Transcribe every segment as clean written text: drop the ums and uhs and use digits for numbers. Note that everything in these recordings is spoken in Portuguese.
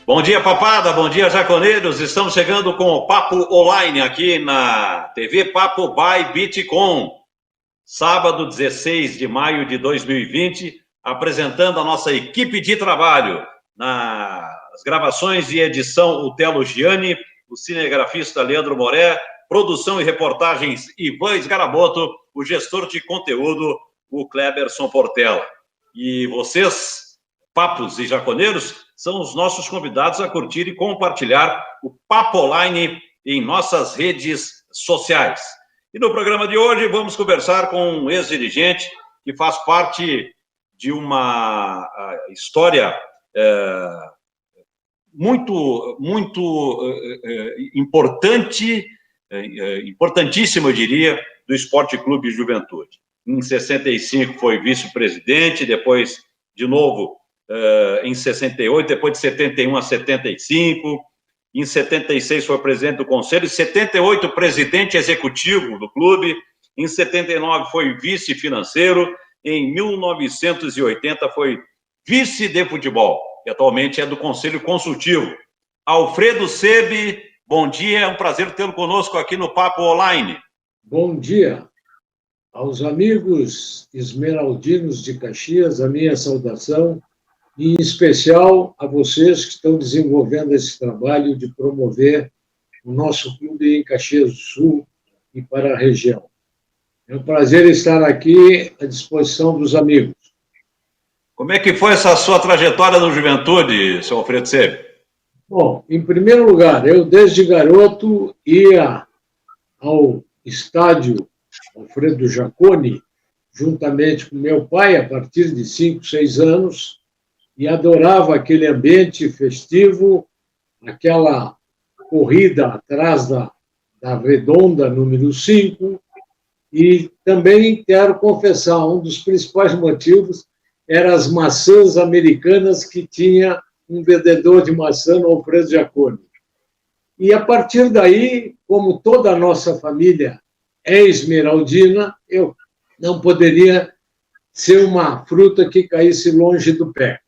Bom dia, papada, bom dia, jaconeiros. Estamos chegando com o Papo Online aqui na TV Papo by Bitcom. Sábado, 16 de maio de 2020, apresentando a nossa equipe de trabalho. Nas gravações e edição, o Telo Gianni, o cinegrafista Leandro Moré, produção e reportagens, Ivan Sgaraboto, o gestor de conteúdo, o Kleberson Portela. E vocês, papos e jaconeiros, são os nossos convidados a curtir e compartilhar o Papo Online em nossas redes sociais. E no programa de hoje vamos conversar com um ex-dirigente que faz parte de uma história muito importante, importantíssima, eu diria, do Esporte Clube Juventude. Em 65 foi vice-presidente, depois, de novo, em 68, depois de 71 a 75, em 76 foi presidente do conselho, em 78 presidente executivo do clube, em 79 foi vice-financeiro, em 1980 foi vice de futebol, e atualmente é do conselho consultivo. Alfredo Sebi, bom dia, é um prazer tê-lo conosco aqui no Papo Online. Bom dia aos amigos esmeraldinos de Caxias, a minha saudação, e em especial a vocês que estão desenvolvendo esse trabalho de promover o nosso clube em Caxias do Sul e para a região. É um prazer estar aqui à disposição dos amigos. Como é que foi essa sua trajetória no Juventude, seu Alfredo Sebi? Bom, em primeiro lugar, eu desde garoto ia ao estádio Alfredo Jaconi, juntamente com meu pai, a partir de 5, 6 anos, e adorava aquele ambiente festivo, aquela corrida atrás da redonda número 5, e também quero confessar, um dos principais motivos eram as maçãs americanas que tinha um vendedor de maçã no Alfredo Jaconi. E a partir daí, como toda a nossa família é esmeraldina, eu não poderia ser uma fruta que caísse longe do pé.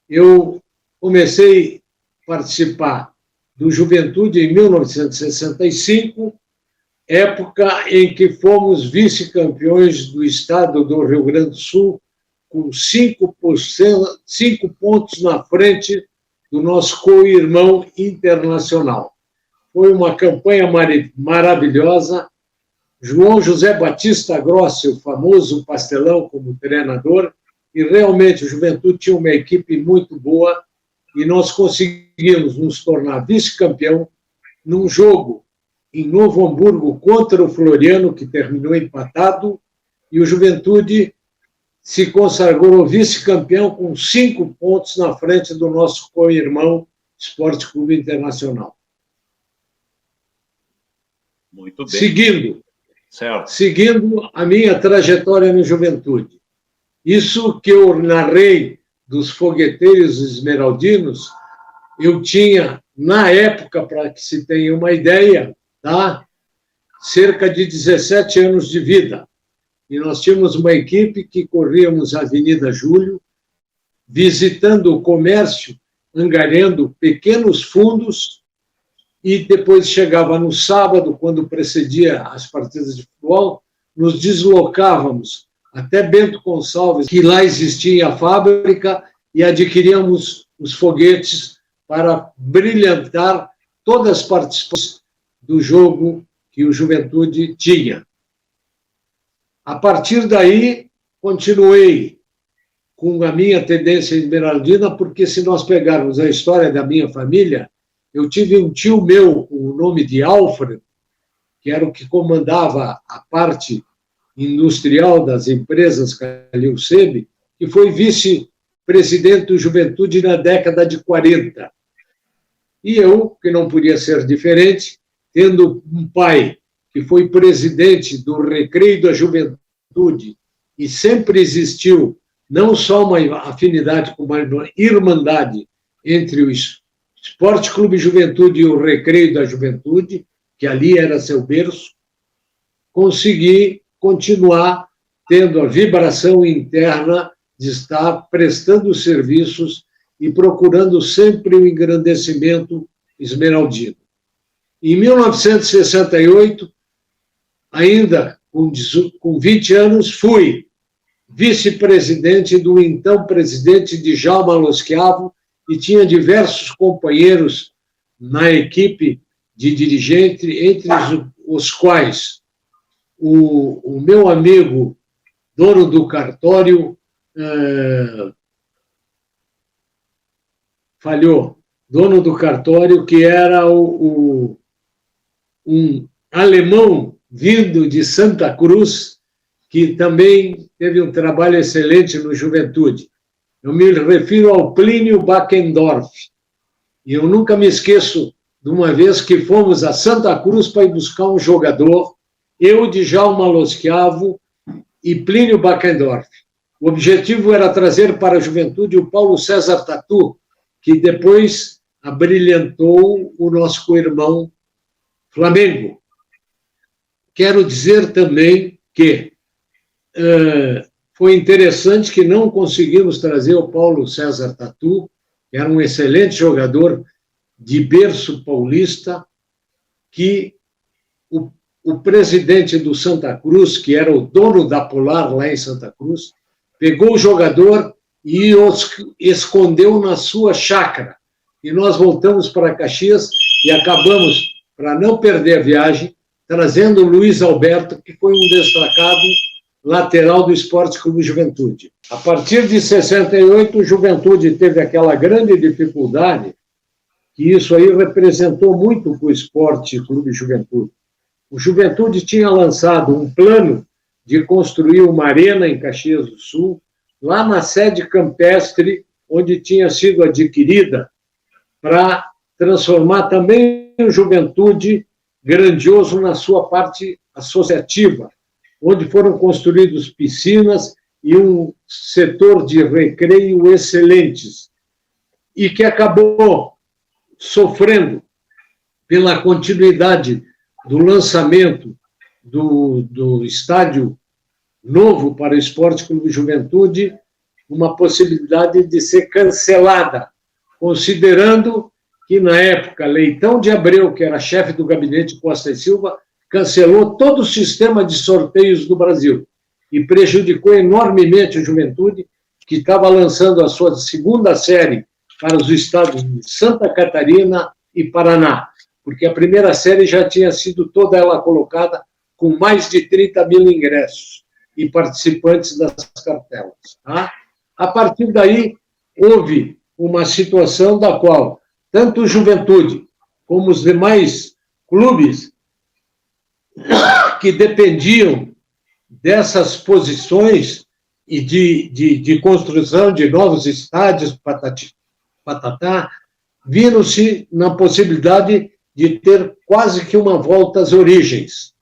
Eu comecei a participar do Juventude em 1965, época em que fomos vice-campeões do estado do Rio Grande do Sul, com 5 pontos na frente do nosso co-irmão internacional. Foi uma campanha maravilhosa. João José Batista Grossi, o famoso pastelão, como treinador, e realmente o Juventude tinha uma equipe muito boa e nós conseguimos nos tornar vice-campeão num jogo em Novo Hamburgo contra o Floriano, que terminou empatado, e o Juventude se consagrou vice-campeão com 5 pontos na frente do nosso co-irmão Esporte Clube Internacional. Muito bem. Seguindo a minha trajetória no Juventude. Isso que eu narrei dos fogueteiros esmeraldinos, eu tinha, na época, para que se tenha uma ideia, tá? Cerca de 17 anos de vida. E nós tínhamos uma equipe que corríamos a Avenida Júlio, visitando o comércio, angariando pequenos fundos, e depois chegava no sábado, quando precedia as partidas de futebol, nos deslocávamos até Bento Gonçalves, que lá existia a fábrica, e adquiríamos os foguetes para brilhantar todas as participações do jogo que o Juventude tinha. A partir daí, continuei com a minha tendência esmeraldina, porque se nós pegarmos a história da minha família, eu tive um tio meu com o nome de Alfred, que era o que comandava a parte industrial das empresas Calil Sebi, que foi vice-presidente do Juventude na década de 40. E eu, que não podia ser diferente, tendo um pai que foi presidente do Recreio da Juventude e sempre existiu não só uma afinidade, como uma irmandade entre o Esporte Clube Juventude e o Recreio da Juventude, que ali era seu berço, consegui continuar tendo a vibração interna de estar prestando serviços e procurando sempre o engrandecimento esmeraldino. Em 1968, ainda com 20 anos, fui vice-presidente do então presidente Djalma Loschiavo e tinha diversos companheiros na equipe de dirigente, entre os quais o meu amigo, dono do cartório, dono do cartório, que era um alemão vindo de Santa Cruz, que também teve um trabalho excelente no Juventude. Eu me refiro ao Plínio Backendorf. E eu nunca me esqueço de uma vez que fomos a Santa Cruz para ir buscar um jogador, eu, Djalma Loschiavo e Plínio Backendorf. O objetivo era trazer para a Juventude o Paulo César Tatu, que depois abrilhantou o nosso co-irmão Flamengo. Quero dizer também que foi interessante que não conseguimos trazer o Paulo César Tatu, que era um excelente jogador de berço paulista, que o presidente do Santa Cruz, que era o dono da Polar lá em Santa Cruz, pegou o jogador e os escondeu na sua chácara. E nós voltamos para Caxias e acabamos, para não perder a viagem, trazendo o Luiz Alberto, que foi um destacado lateral do Esporte Clube Juventude. A partir de 68, o Juventude teve aquela grande dificuldade, que isso aí representou muito para o Esporte Clube Juventude. O Juventude tinha lançado um plano de construir uma arena em Caxias do Sul, lá na sede campestre, onde tinha sido adquirida, para transformar também o Juventude grandioso na sua parte associativa, onde foram construídas piscinas e um setor de recreio excelentes, e que acabou sofrendo pela continuidade do lançamento do estádio novo para o Esporte Clube Juventude, uma possibilidade de ser cancelada, considerando que, na época, Leitão de Abreu, que era chefe do gabinete Costa e Silva, cancelou todo o sistema de sorteios do Brasil e prejudicou enormemente a Juventude, que estava lançando a sua segunda série para os estados de Santa Catarina e Paraná, porque a primeira série já tinha sido toda ela colocada com mais de 30 mil ingressos e participantes das cartelas. Tá? A partir daí, houve uma situação da qual tanto o Juventude como os demais clubes que dependiam dessas posições e de construção de novos estádios, patatá, viram-se na possibilidade de ter quase que uma volta às origens.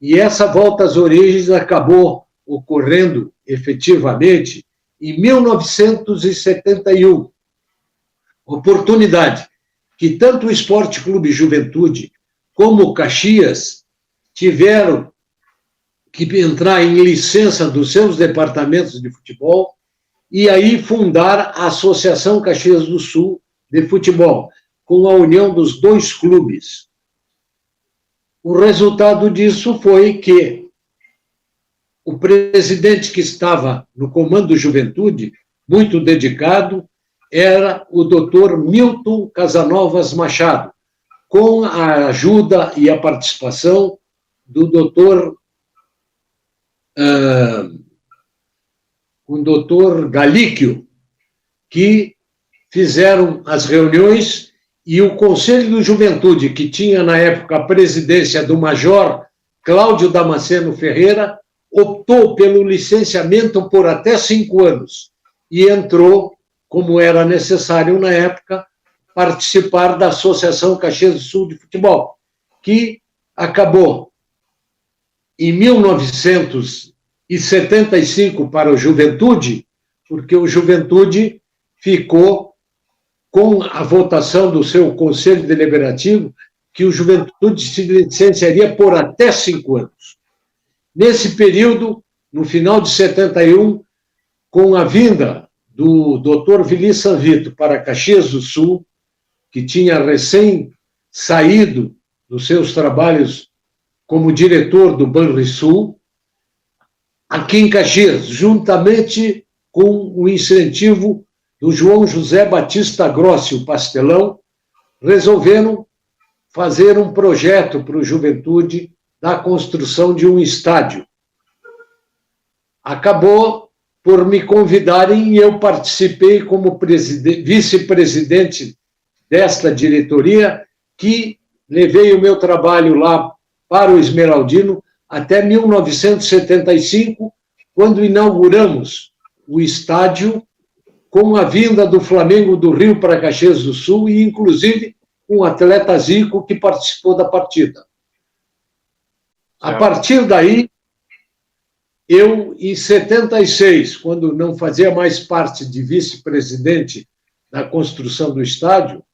E essa volta às origens acabou ocorrendo efetivamente em 1971. Oportunidade que tanto o Esporte Clube Juventude como o Caxias tiveram que entrar em licença dos seus departamentos de futebol e aí fundar a Associação Caxias do Sul de Futebol, com a união dos dois clubes. O resultado disso foi que o presidente que estava no comando do Juventude, muito dedicado, era o doutor Milton Casanovas Machado, com a ajuda e a participação do doutor Galíquio, que fizeram as reuniões, e o Conselho do Juventude, que tinha na época a presidência do major Cláudio Damasceno Ferreira, optou pelo licenciamento por até 5 anos e entrou, como era necessário na época, participar da Associação Caxias do Sul de Futebol, que acabou em 1975 para o Juventude, porque o Juventude ficou com a votação do seu Conselho Deliberativo que o Juventude se licenciaria por até 5 anos. Nesse período, no final de 71, com a vinda do Dr. Vili Sanvito para Caxias do Sul, que tinha recém saído dos seus trabalhos como diretor do Banrisul, aqui em Caxias, juntamente com o incentivo do João José Batista Grossi, o Pastelão, resolveram fazer um projeto para o Juventude da construção de um estádio. Acabou por me convidarem e eu participei como vice-presidente desta diretoria, que levei o meu trabalho lá para o Esmeraldino até 1975, quando inauguramos o estádio com a vinda do Flamengo do Rio para Caxias do Sul e, inclusive, com o atleta Zico, que participou da partida. A partir daí, eu, em 76, quando não fazia mais parte de vice-presidente da construção do estádio,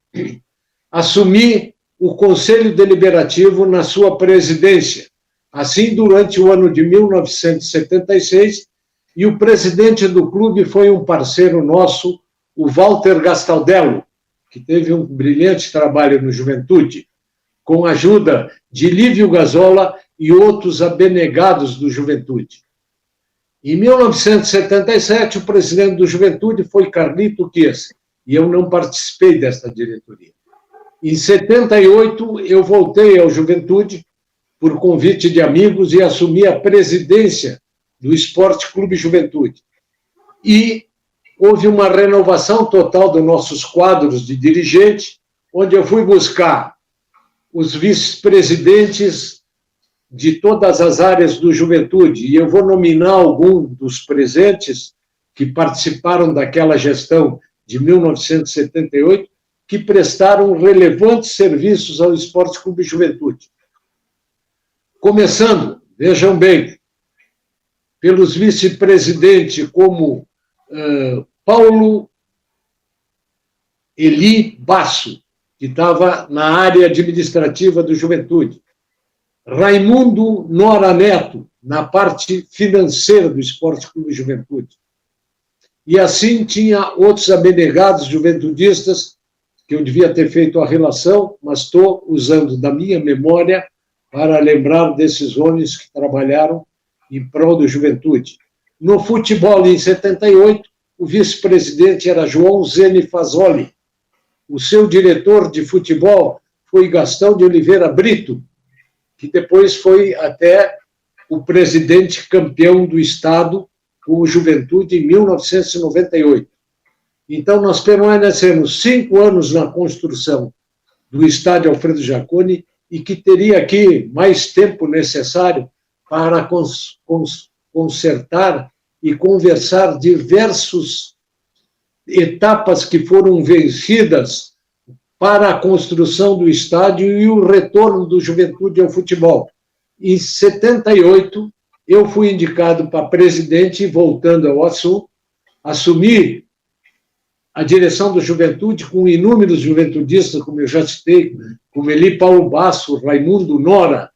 assumi o Conselho Deliberativo na sua presidência. Assim, durante o ano de 1976, e o presidente do clube foi um parceiro nosso, o Walter Gastaldello, que teve um brilhante trabalho no Juventude, com a ajuda de Lívio Gazola e outros abnegados do Juventude. Em 1977, o presidente do Juventude foi Carlito Chiesa, e eu não participei desta diretoria. Em 78, eu voltei ao Juventude por convite de amigos e assumi a presidência do Esporte Clube Juventude. E houve uma renovação total dos nossos quadros de dirigente, onde eu fui buscar os vice-presidentes de todas as áreas do Juventude, e eu vou nominar algum dos presentes que participaram daquela gestão de 1978, que prestaram relevantes serviços ao Esporte Clube Juventude. Começando, vejam bem, pelos vice-presidentes como Paulo Eli Basso, que estava na área administrativa do Juventude, Raimundo Nora Neto, na parte financeira do Esporte Clube Juventude. E assim tinha outros abnegados juventudistas, que eu devia ter feito a relação, mas estou usando da minha memória para lembrar desses homens que trabalharam em prol da Juventude. No futebol, em 78, o vice-presidente era João Zene Fazoli. O seu diretor de futebol foi Gastão de Oliveira Brito, que depois foi até o presidente campeão do Estado com o Juventude em 1998. Então, nós permanecemos 5 anos na construção do estádio Alfredo Jaconi e que teria aqui mais tempo necessário para consertar e conversar diversas etapas que foram vencidas para a construção do estádio e o retorno do Juventude ao futebol. Em 78, eu fui indicado para presidente e, voltando ao assunto, assumi a direção do Juventude com inúmeros juventudistas, como eu já citei, como Eli Paulo Basso, Raimundo Nora,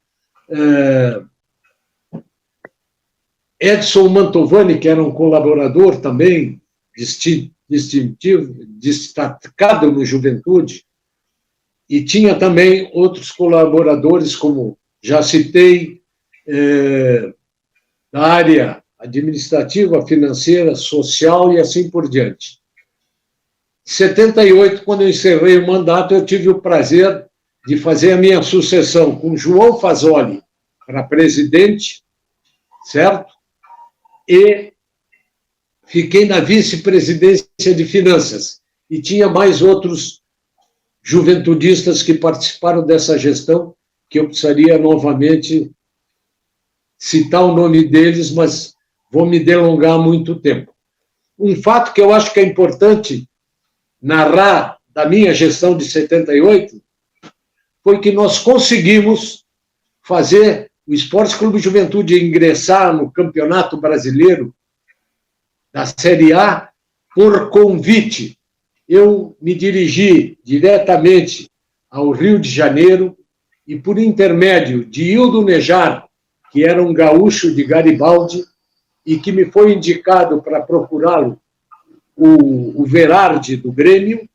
Edson Mantovani, que era um colaborador também distintivo, destacado no Juventude, e tinha também outros colaboradores, como já citei, da área administrativa, financeira, social e assim por diante. Em 78, quando eu encerrei o mandato, eu tive o prazer de fazer a minha sucessão com João Fazoli para presidente, certo? E fiquei na vice-presidência de finanças. E tinha mais outros juventudistas que participaram dessa gestão, que eu precisaria novamente citar o nome deles, mas vou me delongar há muito tempo. Um fato que eu acho que é importante narrar da minha gestão de 78 foi que nós conseguimos fazer o Esporte Clube Juventude ingressar no Campeonato Brasileiro da Série A por convite. Eu me dirigi diretamente ao Rio de Janeiro e, por intermédio de Hildo Nejar, que era um gaúcho de Garibaldi e que me foi indicado para procurá-lo o Verardi do Grêmio,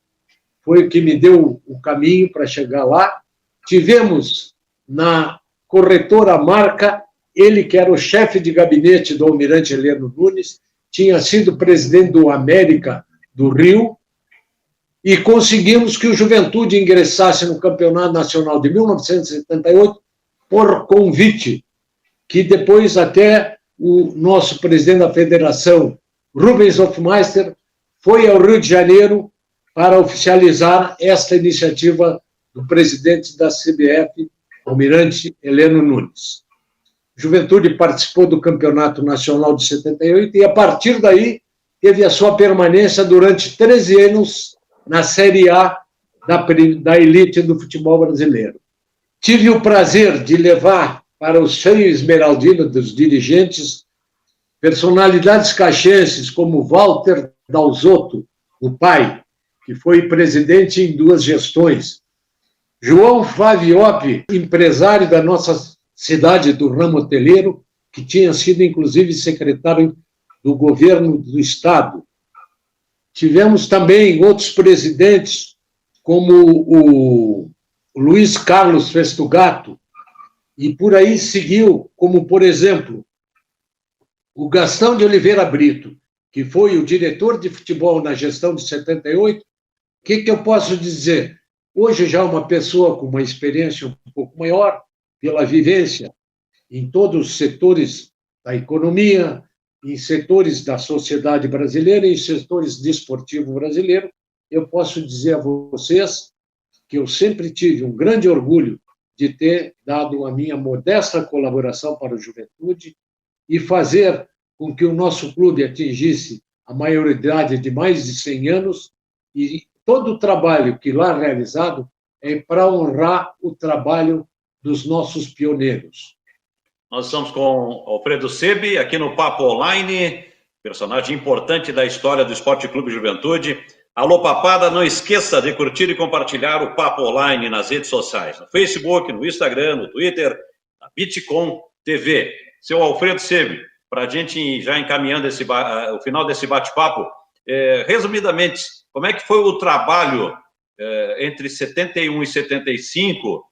foi o que me deu o caminho para chegar lá. Tivemos na corretora Marca, ele que era o chefe de gabinete do almirante Heleno Nunes, tinha sido presidente do América do Rio, e conseguimos que o Juventude ingressasse no Campeonato Nacional de 1978 por convite, que depois até o nosso presidente da federação, Rubens Hofmeister, foi ao Rio de Janeiro para oficializar esta iniciativa do presidente da CBF, almirante Heleno Nunes. Juventude participou do Campeonato Nacional de 78 e, a partir daí, teve a sua permanência durante 13 anos na Série A da elite do futebol brasileiro. Tive o prazer de levar para o seio esmeraldino dos dirigentes personalidades caxienses como Walter Dalzotto, o pai, que foi presidente em 2 gestões, João Faviop, empresário da nossa cidade do ramo hoteleiro, que tinha sido, inclusive, secretário do governo do Estado. Tivemos também outros presidentes, como o Luiz Carlos Festugato, e por aí seguiu, como, por exemplo, o Gastão de Oliveira Brito, que foi o diretor de futebol na gestão de 78. O que eu posso dizer? Hoje já uma pessoa com uma experiência um pouco maior, pela vivência em todos os setores da economia, em setores da sociedade brasileira e em setores desportivo brasileiro, eu posso dizer a vocês que eu sempre tive um grande orgulho de ter dado a minha modesta colaboração para a Juventude e fazer com que o nosso clube atingisse a maioridade de mais de 100 anos, e todo o trabalho que lá é realizado é para honrar o trabalho dos nossos pioneiros. Nós estamos com Alfredo Sebi, aqui no Papo Online, personagem importante da história do Esporte Clube Juventude. Alô, papada, não esqueça de curtir e compartilhar o Papo Online nas redes sociais, no Facebook, no Instagram, no Twitter, na Bitcom TV. Seu Alfredo Sebi, para a gente já encaminhando o final desse bate-papo, resumidamente, como é que foi o trabalho entre 71 e 75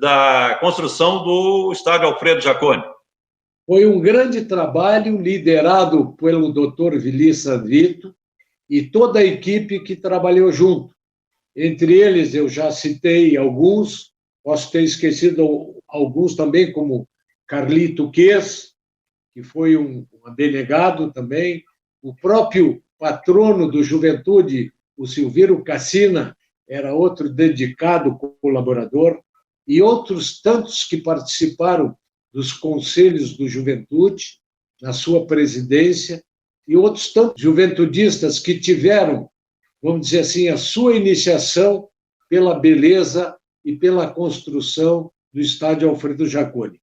da construção do estádio Alfredo Jaconi? Foi um grande trabalho liderado pelo Dr. Vilissa Vito e toda a equipe que trabalhou junto. Entre eles, eu já citei alguns, posso ter esquecido alguns também, como Carlito Ques, que foi um abnegado também, o próprio patrono do Juventude, o Silveiro Cassina, era outro dedicado colaborador, e outros tantos que participaram dos conselhos do Juventude, na sua presidência, e outros tantos juventudistas que tiveram, vamos dizer assim, a sua iniciação pela beleza e pela construção do estádio Alfredo Jaconi.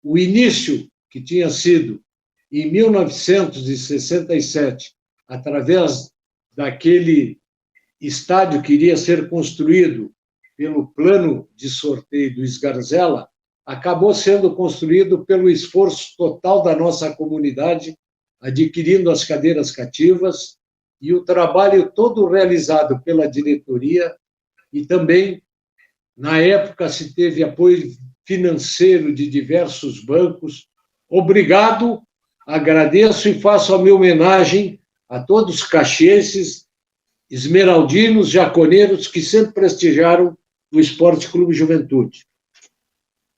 O início, que tinha sido em 1967, através daquele estádio que iria ser construído pelo plano de sorteio do Sgarzella, acabou sendo construído pelo esforço total da nossa comunidade, adquirindo as cadeiras cativas, e o trabalho todo realizado pela diretoria, e também, na época, se teve apoio financeiro de diversos bancos. Obrigado, agradeço e faço a minha homenagem a todos os caxienses, esmeraldinos, jaconeiros, que sempre prestigiaram o Esporte Clube Juventude.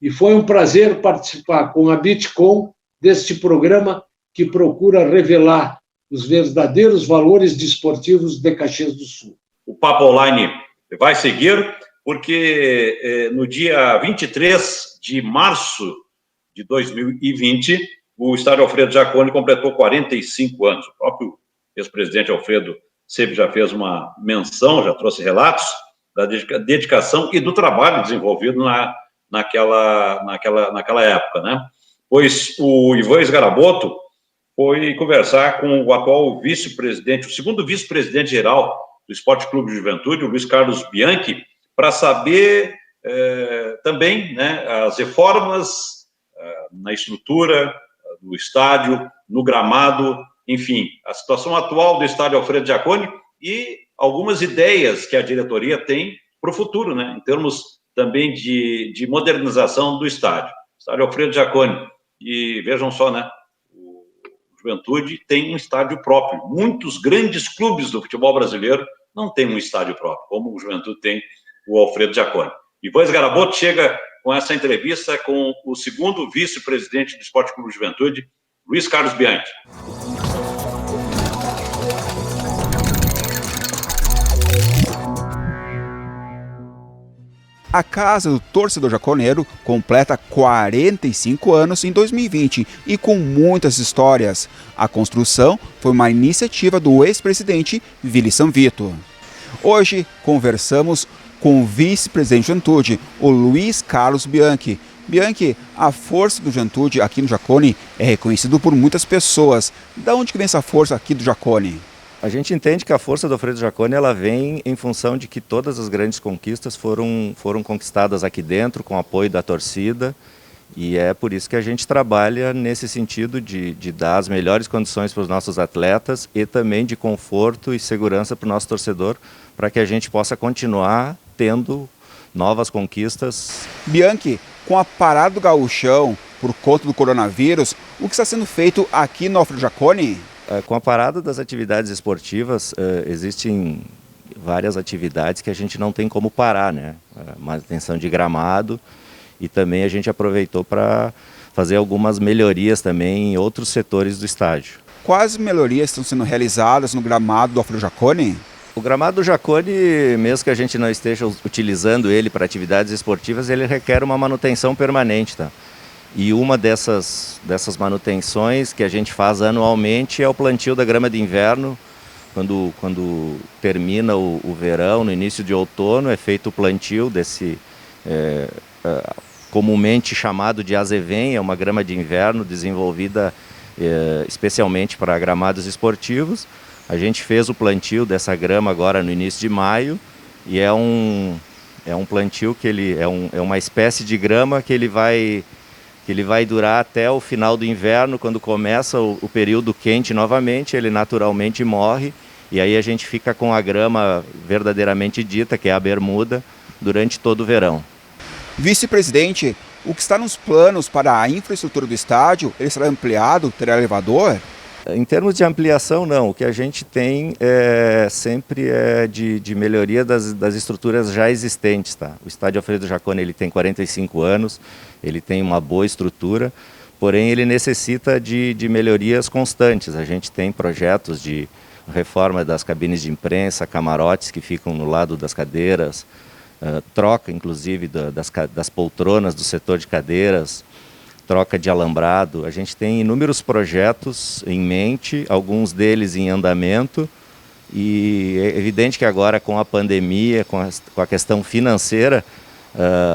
E foi um prazer participar com a Bitcom deste programa que procura revelar os verdadeiros valores desportivos de Caxias do Sul. O Papo Online vai seguir, porque no dia 23 de março de 2020, o estádio Alfredo Jaconi completou 45 anos. O próprio ex-presidente Alfredo Sebi já fez uma menção, já trouxe relatos da dedicação e do trabalho desenvolvido naquela época, né? Pois o Ivan Sgarabotto foi conversar com o atual vice-presidente, o segundo vice-presidente geral do Esporte Clube Juventude, o Luiz Carlos Bianchi, para saber também, né, as reformas na estrutura do estádio, no gramado enfim, a situação atual do estádio Alfredo Jaconi e algumas ideias que a diretoria tem para o futuro, né? Em termos também de modernização do estádio. Estádio Alfredo Jaconi. E vejam só, né? O Juventude tem um estádio próprio. Muitos grandes clubes do futebol brasileiro não têm um estádio próprio, como o Juventude tem o Alfredo Jaconi. E Voz Garaboto chega com essa entrevista com o segundo vice-presidente do Esporte Clube Juventude, Luiz Carlos Bianchi. A Casa do Torcedor Jaconeiro completa 45 anos em 2020 e com muitas histórias. A construção foi uma iniciativa do ex-presidente Vili Sanvito. Hoje conversamos com o vice-presidente do Juventude, o Luiz Carlos Bianchi. Bianchi, a força do Juventude aqui no Jaconi é reconhecido por muitas pessoas. Da onde que vem essa força aqui do Jaconi? A gente entende que a força do Alfredo Jaconi ela vem em função de que todas as grandes conquistas foram conquistadas aqui dentro, com o apoio da torcida, e é por isso que a gente trabalha nesse sentido de dar as melhores condições para os nossos atletas e também de conforto e segurança para o nosso torcedor, para que a gente possa continuar tendo novas conquistas. Bianchi, com a parada do gauchão por conta do coronavírus, o que está sendo feito aqui no Alfredo Jaconi? Com a parada das atividades esportivas, existem várias atividades que a gente não tem como parar, né? Manutenção de gramado, e também a gente aproveitou para fazer algumas melhorias também em outros setores do estádio. Quais melhorias estão sendo realizadas no gramado do Alfredo Jaconi? O gramado do Jaconi, mesmo que a gente não esteja utilizando ele para atividades esportivas, ele requer uma manutenção permanente, tá? E uma dessas manutenções que a gente faz anualmente é o plantio da grama de inverno. Quando termina o verão, no início de outono, é feito o plantio desse, comumente chamado de azevém, é uma grama de inverno desenvolvida especialmente para gramados esportivos. A gente fez o plantio dessa grama agora no início de maio, e é um plantio que ele é uma espécie de grama que ele vai durar até o final do inverno. Quando começa o período quente novamente, ele naturalmente morre, e aí a gente fica com a grama verdadeiramente dita, que é a bermuda, durante todo o verão. Vice-presidente, o que está nos planos para a infraestrutura do estádio, ele será ampliado, terá elevador? Em termos de ampliação, não. O que a gente tem sempre é de melhoria das estruturas já existentes. Tá? O estádio Alfredo Jaconi ele tem 45 anos, ele tem uma boa estrutura, porém ele necessita de melhorias constantes. A gente tem projetos de reforma das cabines de imprensa, camarotes que ficam no lado das cadeiras, troca inclusive das poltronas do setor de cadeiras, troca de alambrado. A gente tem inúmeros projetos em mente, alguns deles em andamento, e é evidente que agora com a pandemia, com a questão financeira,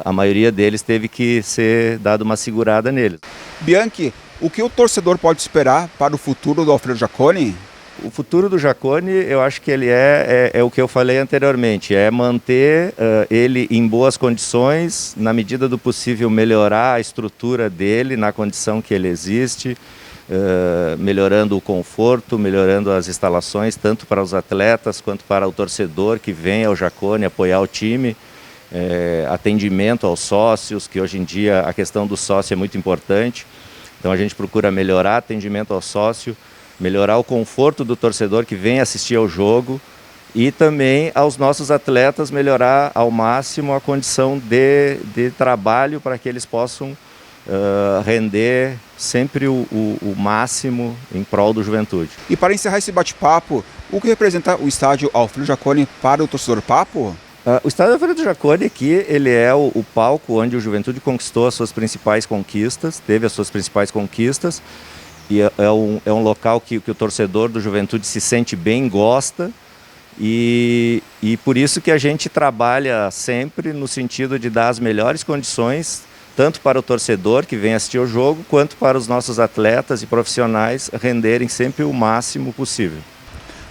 a maioria deles teve que ser dado uma segurada neles. Bianchi, o que o torcedor pode esperar para o futuro do Alfredo Jaconi? O futuro do Jaconi, eu acho que ele é o que eu falei anteriormente, é manter ele em boas condições, na medida do possível melhorar a estrutura dele na condição que ele existe, melhorando o conforto, melhorando as instalações, tanto para os atletas quanto para o torcedor que vem ao Jaconi apoiar o time, atendimento aos sócios, que hoje em dia a questão do sócio é muito importante, então a gente procura melhorar atendimento ao sócio, melhorar o conforto do torcedor que vem assistir ao jogo, e também aos nossos atletas melhorar ao máximo a condição de trabalho para que eles possam render sempre o máximo em prol do Juventude. E para encerrar esse bate-papo, o que representa o estádio Alfredo Jaconi para o torcedor Papo? O estádio Alfredo Jaconi aqui, ele é o palco onde o Juventude conquistou as suas principais conquistas, teve as suas principais conquistas, e é um local que o torcedor do Juventude se sente bem, gosta, e por isso que a gente trabalha sempre no sentido de dar as melhores condições, tanto para o torcedor que vem assistir o jogo, quanto para os nossos atletas e profissionais renderem sempre o máximo possível.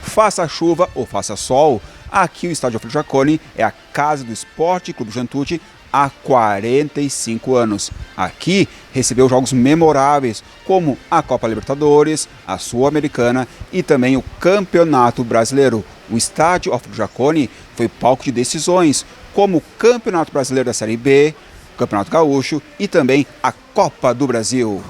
Faça chuva ou faça sol, aqui o estádio Alfredo Jaconi é a casa do Esporte Clube Juventude há 45 anos. Aqui recebeu jogos memoráveis, como a Copa Libertadores, a Sul-Americana e também o Campeonato Brasileiro. O estádio Alfredo Jaconi foi palco de decisões, como o Campeonato Brasileiro da Série B, o Campeonato Gaúcho e também a Copa do Brasil.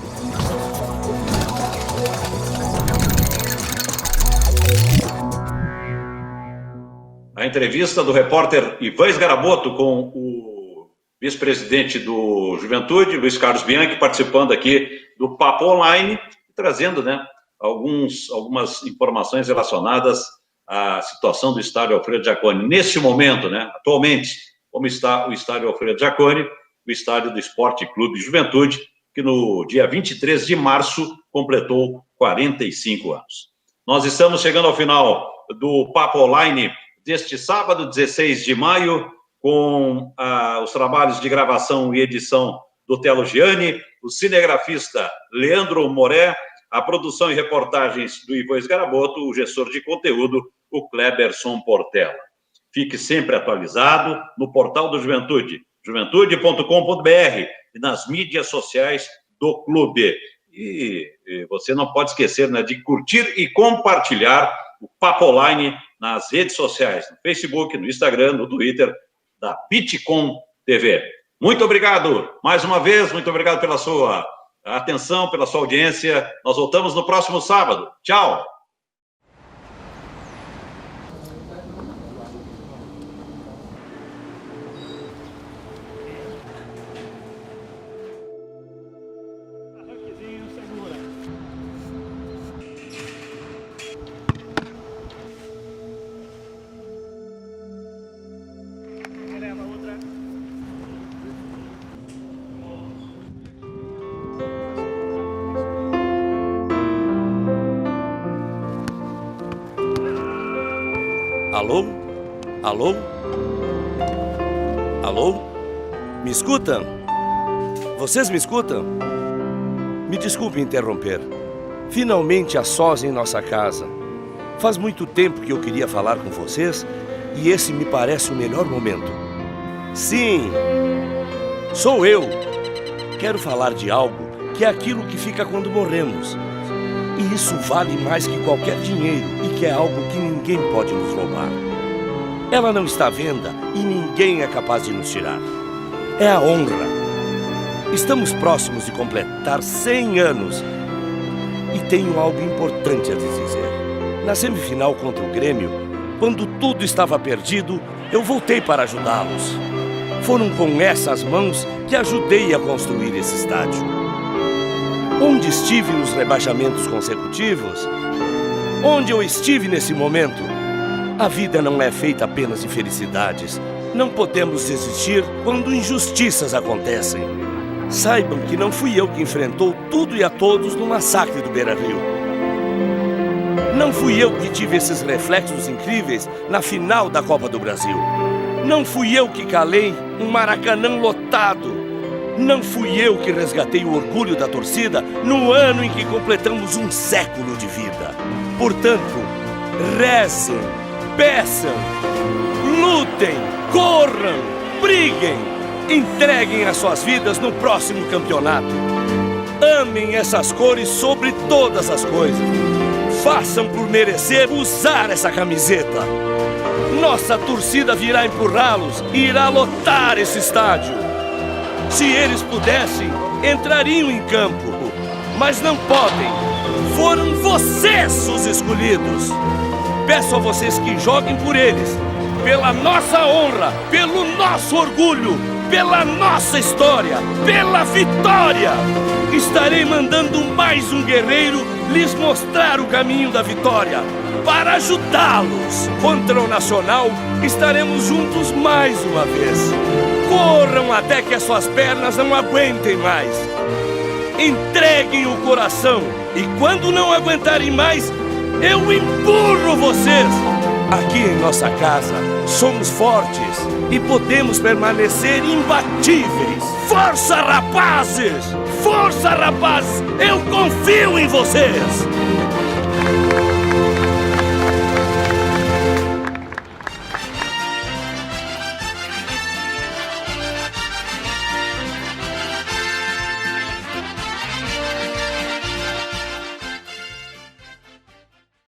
A entrevista do repórter Ivan Sgarabotto com o vice-presidente do Juventude, Luiz Carlos Bianchi, participando aqui do Papo Online, trazendo, né, algumas informações relacionadas à situação do estádio Alfredo Jaconi. Nesse momento, né, atualmente, como está o estádio Alfredo Jaconi, o estádio do Esporte Clube Juventude, que no dia 23 de março completou 45 anos. Nós estamos chegando ao final do Papo Online deste sábado, 16 de maio, com os trabalhos de gravação e edição do Telo Gianni, o cinegrafista Leandro Moré, a produção e reportagens do Ivan Sgarabotto, o gestor de conteúdo, o Kleberson Portela. Fique sempre atualizado no portal do Juventude, juventude.com.br, e nas mídias sociais do clube. E você não pode esquecer, né, de curtir e compartilhar o Papo Online nas redes sociais, no Facebook, no Instagram, no Twitter, da Bitcom TV. Muito obrigado, mais uma vez, muito obrigado pela sua atenção, pela sua audiência. Nós voltamos no próximo sábado. Tchau! Alô? Alô? Alô? Me escutam? Vocês me escutam? Me desculpe interromper. Finalmente a sós em nossa casa. Faz muito tempo que eu queria falar com vocês e esse me parece o melhor momento. Sim, sou eu. Quero falar de algo que é aquilo que fica quando morremos. E isso vale mais que qualquer dinheiro e que é algo que ninguém pode nos roubar. Ela não está à venda e ninguém é capaz de nos tirar. É a honra. Estamos próximos de completar 100 anos e tenho algo importante a lhes dizer. Na semifinal contra o Grêmio, quando tudo estava perdido, eu voltei para ajudá-los. Foram com essas mãos que ajudei a construir esse estádio. Onde estive nos rebaixamentos consecutivos? Onde eu estive nesse momento? A vida não é feita apenas de felicidades. Não podemos desistir quando injustiças acontecem. Saibam que não fui eu que enfrentou tudo e a todos no massacre do Beira-Rio. Não fui eu que tive esses reflexos incríveis na final da Copa do Brasil. Não fui eu que calei um Maracanã lotado. Não fui eu que resgatei o orgulho da torcida no ano em que completamos um século de vida. Portanto, rezem, peçam, lutem, corram, briguem, entreguem as suas vidas no próximo campeonato. Amem essas cores sobre todas as coisas. Façam por merecer usar essa camiseta. Nossa torcida virá empurrá-los e irá lotar esse estádio. Se eles pudessem, entrariam em campo, mas não podem. Foram vocês os escolhidos. Peço a vocês que joguem por eles, pela nossa honra, pelo nosso orgulho, pela nossa história, pela vitória. Estarei mandando mais um guerreiro lhes mostrar o caminho da vitória, para ajudá-los. Contra o Nacional, estaremos juntos mais uma vez. Corram até que as suas pernas não aguentem mais. Entreguem o coração e quando não aguentarem mais, eu empurro vocês. Aqui em nossa casa, somos fortes e podemos permanecer imbatíveis. Força, rapazes! Força, rapazes! Eu confio em vocês!